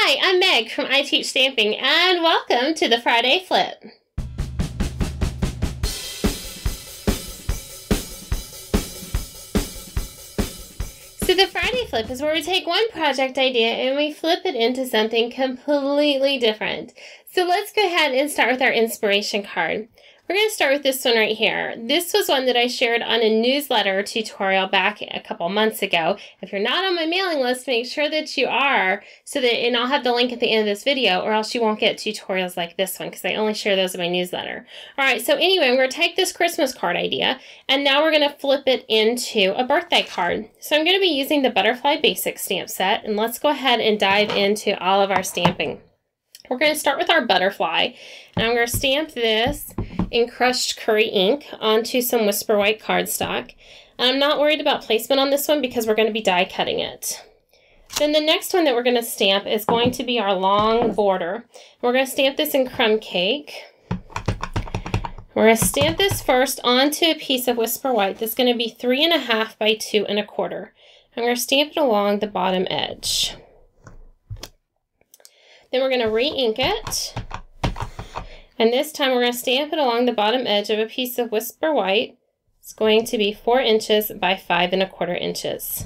Hi, I'm Meg from I Teach Stamping, and welcome to the Friday Flip. So the Friday Flip is where we take one project idea and we flip it into something completely different. So let's go ahead and start with our inspiration card. We're going to start with this one right here. This was one that I shared on a newsletter tutorial back a couple months ago. If you're not on my mailing list, make sure that you are, and I'll have the link at the end of this video, or else you won't get tutorials like this one because I only share those in my newsletter. All right, so anyway, I'm going to take this Christmas card idea, and now we're going to flip it into a birthday card. So I'm going to be using the Butterfly Basic stamp set, and let's go ahead and dive into all of our stamping. We're going to start with our butterfly, and I'm going to stamp this in crushed curry ink onto some Whisper White cardstock. And I'm not worried about placement on this one because we're going to be die cutting it. Then the next one that we're going to stamp is going to be our long border. We're going to stamp this in Crumb Cake. We're going to stamp this first onto a piece of Whisper White that's going to be 3.5 by 2 1/4. I'm going to stamp it along the bottom edge. Then we're going to re-ink it. And this time we're going to stamp it along the bottom edge of a piece of Whisper White. It's going to be 4 inches by 5 1/4 inches.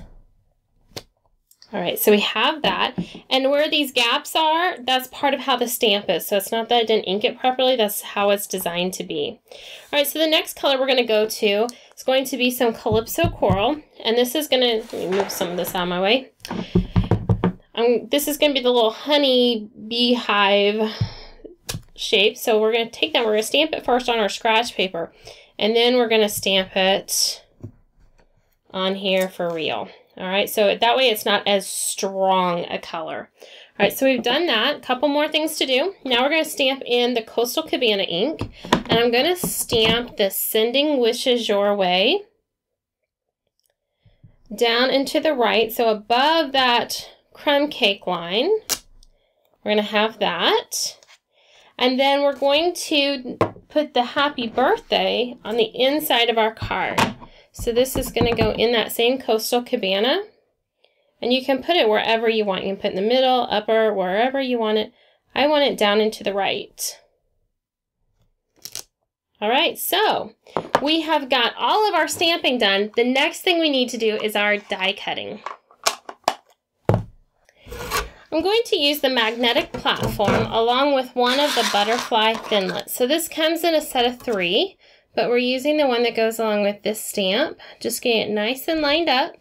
All right, so we have that. And where these gaps are, that's part of how the stamp is. So it's not that I didn't ink it properly, that's how it's designed to be. All right, so the next color we're going to go to is going to be some Calypso Coral. And this is going to, let me move some of this out of my way. This is going to be the little honey beehive shape. So we're going to take that, we're going to stamp it first on our scratch paper, and then we're going to stamp it on here for real. All right, so that way it's not as strong a color. All right, so we've done that. A couple more things to do. Now we're going to stamp in the Coastal Cabana ink, and I'm going to stamp the Sending Wishes Your Way down and to the right. So above that crumb cake line, we're going to have that. And then we're going to put the happy birthday on the inside of our card. So this is going to go in that same Coastal Cabana. And you can put it wherever you want. You can put it in the middle, upper, wherever you want it. I want it down and to the right. All right, so we have got all of our stamping done. The next thing we need to do is our die cutting. I'm going to use the magnetic platform along with one of the butterfly thinlits. So this comes in a set of 3, but we're using the one that goes along with this stamp. Just getting it nice and lined up.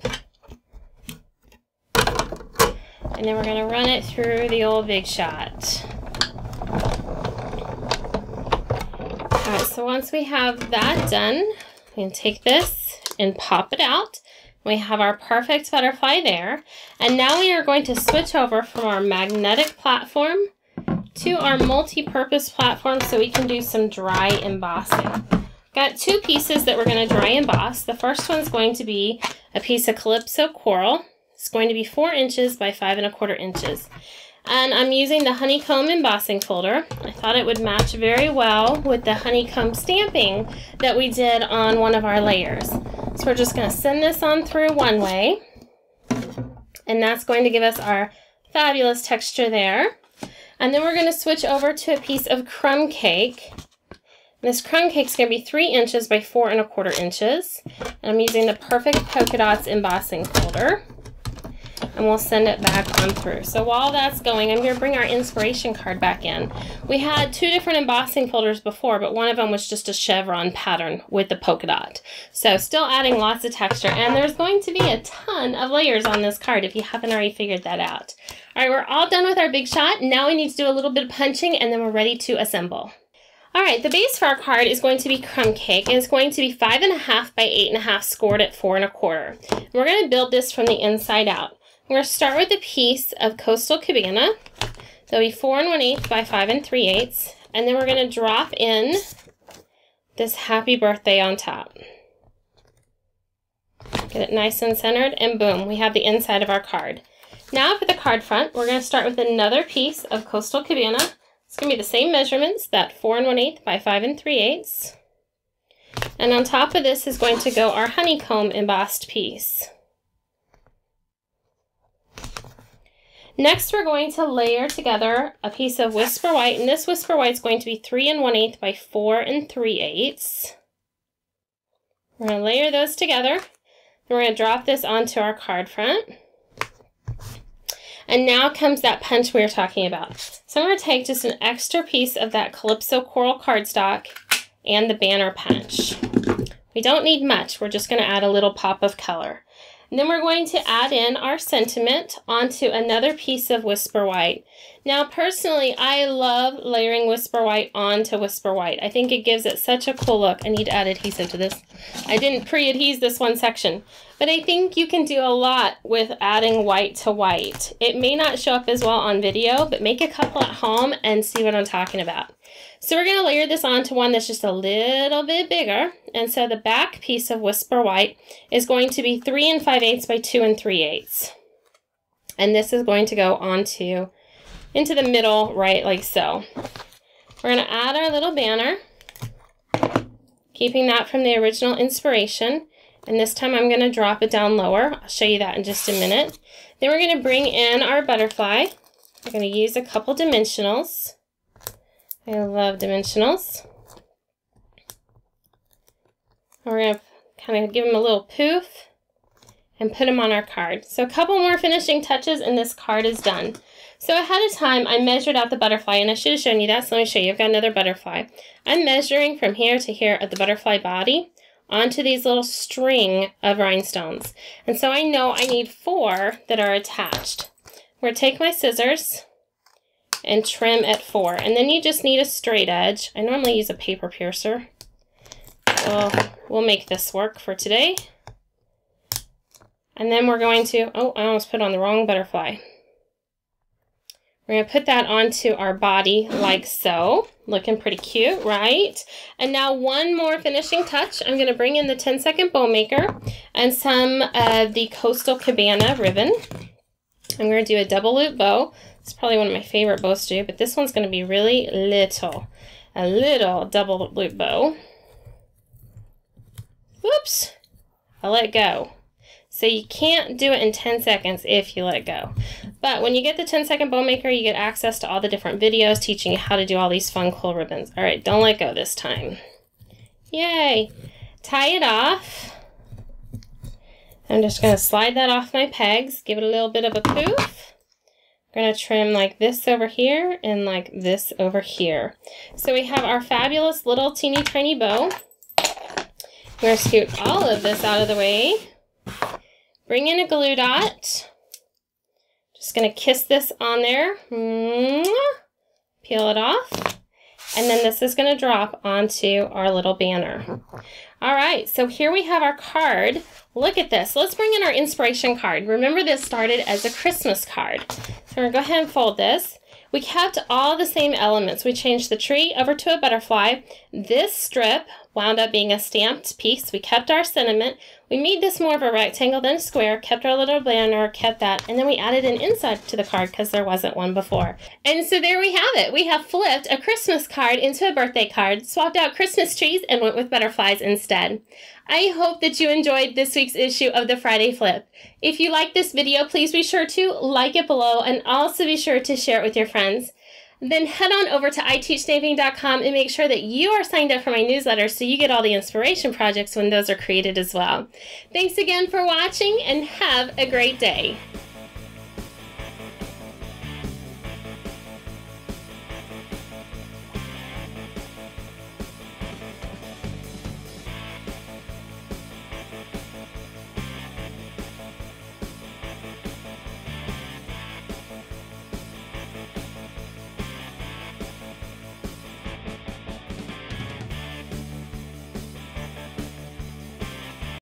And then we're going to run it through the old Big Shot. All right, so once we have that done, we can take this and pop it out. We have our perfect butterfly there. And now we are going to switch over from our magnetic platform to our multi-purpose platform so we can do some dry embossing. Got 2 pieces that we're going to dry emboss. The first one's going to be a piece of Calypso Coral. It's going to be 4 inches by 5 1/4 inches. And I'm using the honeycomb embossing folder. I thought it would match very well with the honeycomb stamping that we did on one of our layers. So we're just going to send this on through one way, and that's going to give us our fabulous texture there. And then we're going to switch over to a piece of Crumb Cake. This Crumb Cake is going to be 3 inches by 4 1/4 inches. And I'm using the Perfect Polka Dots embossing folder. And we'll send it back on through. So while that's going, I'm going to bring our inspiration card back in. We had 2 different embossing folders before, but one of them was just a chevron pattern with the polka dot. So still adding lots of texture, and there's going to be a ton of layers on this card if you haven't already figured that out. All right, we're all done with our Big Shot. Now we need to do a little bit of punching, and then we're ready to assemble. All right, the base for our card is going to be Crumb Cake, and it's going to be 5.5 by 8.5 scored at 4 1/4. We're going to build this from the inside out. We're going to start with a piece of Coastal Cabana. That'll be 4 1/8 by 5 3/8, and then we're going to drop in this happy birthday on top. Get it nice and centered, and boom, we have the inside of our card. Now for the card front, we're going to start with another piece of Coastal Cabana. It's going to be the same measurements, that 4 1/8 by 5 3/8. And on top of this is going to go our honeycomb embossed piece. Next, we're going to layer together a piece of Whisper White, and this Whisper White is going to be 3 1/8 by 4 3/8. We're going to layer those together. Then we're going to drop this onto our card front. And now comes that punch we were talking about. So I'm going to take just an extra piece of that Calypso Coral cardstock and the banner punch. We don't need much. We're just going to add a little pop of color. And then we're going to add in our sentiment onto another piece of Whisper White. Now, personally, I love layering Whisper White onto Whisper White. I think it gives it such a cool look. I need to add adhesive to this. I didn't pre-adhese this one section, but I think you can do a lot with adding white to white. It may not show up as well on video, but make a couple at home and see what I'm talking about. So we're going to layer this onto one that's just a little bit bigger. And so the back piece of Whisper White is going to be 3 5/8 by 2 3/8. And this is going to go onto into the middle, right, like so. We're going to add our little banner, keeping that from the original inspiration. And this time I'm going to drop it down lower. I'll show you that in just a minute. Then we're going to bring in our butterfly. We're going to use a couple dimensionals. I love dimensionals. We're going to kind of give them a little poof and put them on our card. So a couple more finishing touches and this card is done. So ahead of time, I measured out the butterfly, and I should have shown you that, so let me show you. I've got another butterfly. I'm measuring from here to here at the butterfly body onto these little string of rhinestones. And so I know I need 4 that are attached. I'm going to take my scissors and trim at 4. And then you just need a straight edge. I normally use a paper piercer. So we'll make this work for today. And then we're going to, oh, I almost put on the wrong butterfly. We're going to put that onto our body like so. Looking pretty cute, right? And now one more finishing touch. I'm going to bring in the 10-second bow maker and some of the Coastal Cabana ribbon. I'm going to do a double loop bow. It's probably one of my favorite bows to do, but this one's going to be really little. A little double loop bow. Whoops! I let go. So you can't do it in 10 seconds if you let it go. But when you get the 10-second bow maker, you get access to all the different videos teaching you how to do all these fun, cool ribbons. All right, don't let go this time. Yay! Tie it off. I'm just going to slide that off my pegs, give it a little bit of a poof. I'm going to trim like this over here and like this over here. So we have our fabulous little teeny tiny bow. I'm going to scoot all of this out of the way. Bring in a glue dot. Just going to kiss this on there. Peel it off. And then this is going to drop onto our little banner. All right, so here we have our card. Look at this. Let's bring in our inspiration card. Remember, this started as a Christmas card. So we're going to go ahead and fold this. We kept all the same elements. We changed the tree over to a butterfly. This strip wound up being a stamped piece. We kept our sentiment. We made this more of a rectangle than a square, kept our little banner, kept that, and then we added an inside to the card because there wasn't one before. And so there we have it. We have flipped a Christmas card into a birthday card, swapped out Christmas trees, and went with butterflies instead. I hope that you enjoyed this week's issue of the Friday Flip. If you liked this video, please be sure to like it below and also be sure to share it with your friends. Then head on over to iteachstamping.com and make sure that you are signed up for my newsletter so you get all the inspiration projects when those are created as well. Thanks again for watching and have a great day.